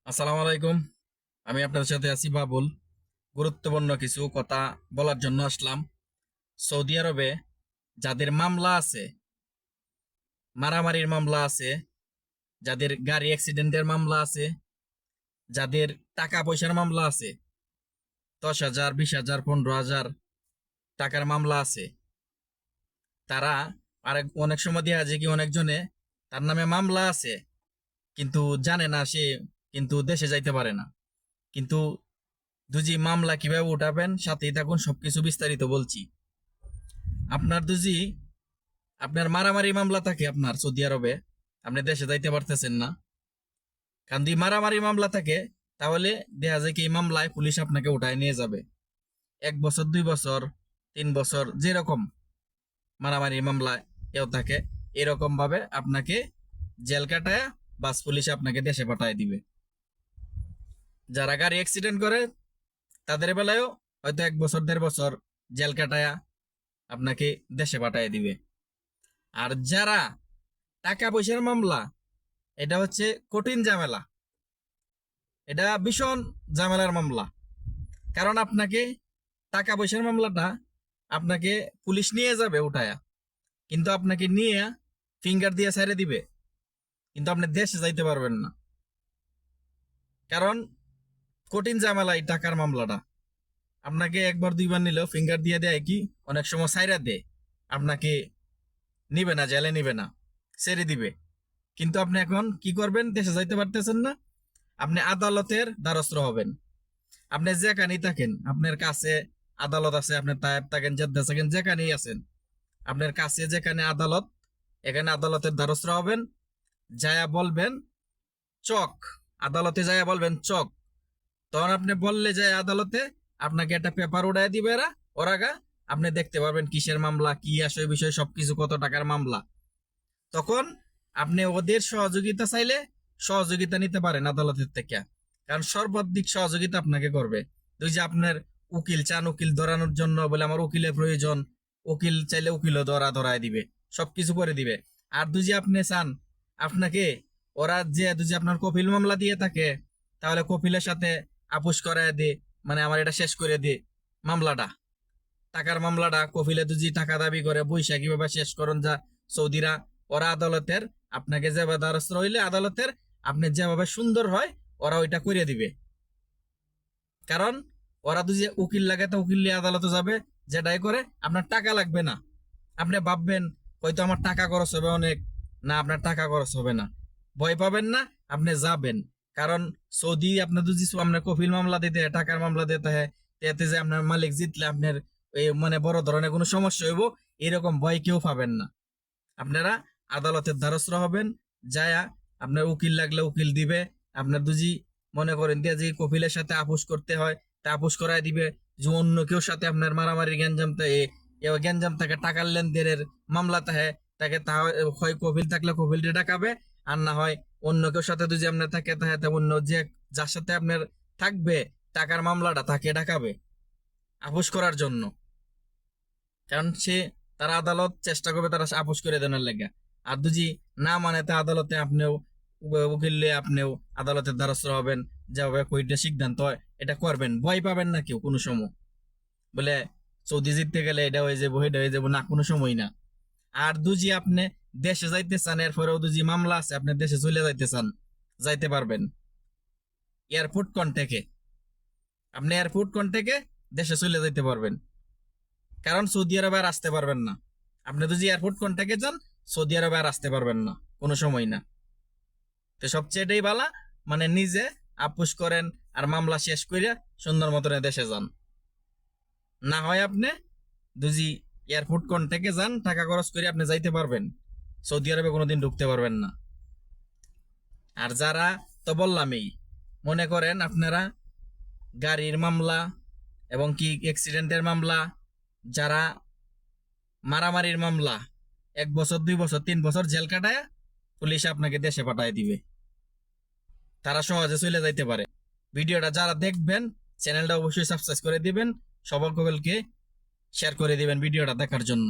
আসসালামু আলাইকুম। আমি আপনাদের সাথে আছি বাবুল। গুরুত্বপূর্ণ কিছু কথা বলার জন্য আসলাম। সৌদি আরবে যাদের মামলা আছে, মারামারির মামলা আছে, যাদের গাড়ি অ্যাক্সিডেন্টের মামলা আছে, যাদের টাকা পয়সার মামলা আছে, 10,000, 20,000, 15,000 টাকার মামলা আছে, তারা অনেক সময় দেখা যায় কি অনেকজনে তার নামে মামলা আছে কিন্তু জানে না সে, কিন্তু দেশে যাইতে পারে না। কিন্তু দুজি মামলা কিভাবে উঠাবেন সাথেই থাকুন, সবকিছু বিস্তারিত বলছি। আপনার দুজি আপনার মারামারি মামলা থাকে আপনার সৌদি আরবে, আপনি দেশে যাইতে পারতেছেন না, কারণ যদি মারামারি মামলা থাকে তাহলে দেখা যায় কি এই মামলায় পুলিশ আপনাকে উঠায় নিয়ে যাবে। 1 বছর, 2 বছর, 3 বছর, যেরকম মারামারি মামলায় কেউ থাকে, এরকম ভাবে আপনাকে জেল কাটায় বাস পুলিশ আপনাকে দেশে পাঠায় দিবে। যারা গাড়ি অ্যাক্সিডেন্ট করে তাদের বেলায়ও হয়তো 1 বছর, 1.5 বছর জেল কাটায়া আপনাকে দেশে পাঠিয়ে দিবে। আর যারা টাকা পয়সার মামলা, এটা হচ্ছে কঠিন ঝামেলা, এটা ভীষণ ঝামেলার মামলা। কারণ আপনাকে টাকা পয়সার মামলাটা আপনাকে পুলিশ নিয়ে যাবে উঠায়া, কিন্তু আপনাকে নিয়ে ফিঙ্গার দিয়ে ছেড়ে দিবে, কিন্তু আপনি দেশে যাইতে পারবেন না। কারণ কঠিন ঝামেলা এই টাকার মামলাটা। আপনাকে একবার দুইবার নিলেও ফিঙ্গার দিয়ে দেয় কি, অনেক সময় সাইরা দেয়, আপনাকে নিবে না, জেলে নিবে না, ছেড়ে দিবে। কিন্তু আপনি এখন কি করবেন, দেশে যাইতে পারতেছেন না, আপনি আদালতের দ্বারস্থ হবেন। আপনি যেখানেই থাকেন, আপনার কাছে আদালত আছে, আপনি তায়েব থাকেন, জেদ্দা থাকেন, যেখানেই আছেন, আপনার কাছে যেখানে আদালত, এখানে আদালতের দ্বারস্থ হবেন। যায়া বলবেন চক, আদালতে যায়া বলবেন চক। তখন আপনি বললে যায় আদালতে, আপনাকে একটা পেপার উঠায় দিবে এরা, ওরাগা আপনি দেখতে পারবেন কিসের মামলা, কি আসে বিষয়, সবকিছু, কত টাকার মামলা। তখন আপনি ওদের সহযোগিতা চাইলে সহযোগিতা নিতে পারেন আদালতের থেকে, কারণ সর্বাধিক সহযোগিতা আপনাকে করবে। তুই যে আপনার উকিল চান, উকিল ধরানোর জন্য বলে আমার উকিলের প্রয়োজন, উকিল চাইলে উকিলও ধরায় দিবে, সবকিছু করে দিবে। আর তুই যে আপনি চান, আপনাকে ওরা যে তুই যে আপনার কপিল মামলা দিয়ে থাকে, তাহলে কপিলের সাথে আপোষ করায় দে, মানে আমার এটা শেষ করে দে মামলাটা, টাকার মামলাটা। কপিলে তুই টাকা দাবি করে বৈশা কিভাবে শেষ করুন যা সৌদিরা, ওরা আদালতের আপনাকে যেভাবে দ্বারস্থ হইলে আদালতের, আপনি যেভাবে সুন্দর হয় ওরা ওইটা করে দিবে। কারণ ওরা যদি উকিল লাগে তো উকিল নিয়ে আদালতে যাবে, যেটাই করে আপনার টাকা লাগবে না। আপনি ভাববেন হয়তো আমার টাকা খরচ হবে অনেক, না, আপনার টাকা খরচ হবে না, ভয় পাবেন না, আপনি যাবেন। কারণ সৌদি আপনার যদি আপনার কফিল মামলা দিতে হয়, টাকার মামলা দিতে হয়, এতে যে আপনার মালিক জিতলে আপনার এই মানে বড় ধরনের কোনো সমস্যা হইব, এরকম ভয় কেউ পাবেন না। আপনারা আদালতের দ্বারস্থ হবেন, যায়া আপনার উকিল লাগলে উকিল দিবে। আপনার দুজি মনে করেন দিয়ে যে কপিলের সাথে আপোষ করতে হয় তা আপোষ করায় দিবে। যে অন্য কেউ সাথে আপনার মারামারি গ্যাঞ্জাম গ্যাঞ্জাম থাকে, টাকার লেনদেনের মামলা থাকে, তাকে তা হয় কপিল থাকলে কপিলটা ডাকাবে, আর না হয় অন্য কেউ সাথে যদি আপনার থাকে তাহলে অন্য যে যার সাথে আপনার থাকবে টাকার মামলাটা তাকে ডাকাবে আপোষ করার জন্য। কারণ সে, তারা আদালত চেষ্টা করবে তারা আপোষ করে দেওয়ার লেগে। আর যদি না মানে তা আদালতে আপনিও উকিল লিয়ে আপনিও আদালতের দ্বারস্থ হবেন, যেভাবে কইটা সিদ্ধান্ত হয় এটা করবেন, ভয় পাবেন না কেউ কোনো সময়। বলে সৌদি জিততে গেলে এটা হয়ে যাবো, এটা হয়ে যাবো, না, কোনো সময় না। আর দুজি আপনি দেশে যাইতে চান, এরপরেও দুজি মামলা আছে, আপনি দেশে চলে যাইতে চান, যাইতে পারবেন এয়ারপোর্ট কন্টেকে। আপনি এয়ারপোর্ট কন্টেকে দেশে চলে যাইতে পারবেন, কারণ সৌদি আরবে আর আসতে পারবেন না। আপনি যদি এয়ারপোর্ট কন্টাক্টে যান, সৌদি আরবে আর আসতে পারবেন না, কোনো সময় না। তো সবচেয়ে এটাই ভালো, মানে নিজে আপোষ করেন আর মামলা শেষ করিয়া সুন্দর মতন দেশে যান। না হয় আপনি যদি এয়ারপোর্ট কন্টাক্টে যান, টাকা খরচ করে আপনি যাইতে পারবেন, সৌদি আরবে কোনোদিন ঢুকতে পারবেন না। আর যারা, তো বললামই, মনে করেন আপনারা গাড়ির মামলা এবং কি অ্যাক্সিডেন্টের মামলা, যারা মারামারির মামলা, 1 বছর, 2 বছর, 3 বছর জেল কাটায় পুলিশ আপনাকে দেশে পাঠায় দিবে, তারা সহজে চলে যাইতে পারে। ভিডিওটা যারা দেখবেন, চ্যানেলটা অবশ্যই সাবস্ক্রাইব করে দিবেন, সকলকে শেয়ার করে দিবেন ভিডিওটা দেখার জন্য।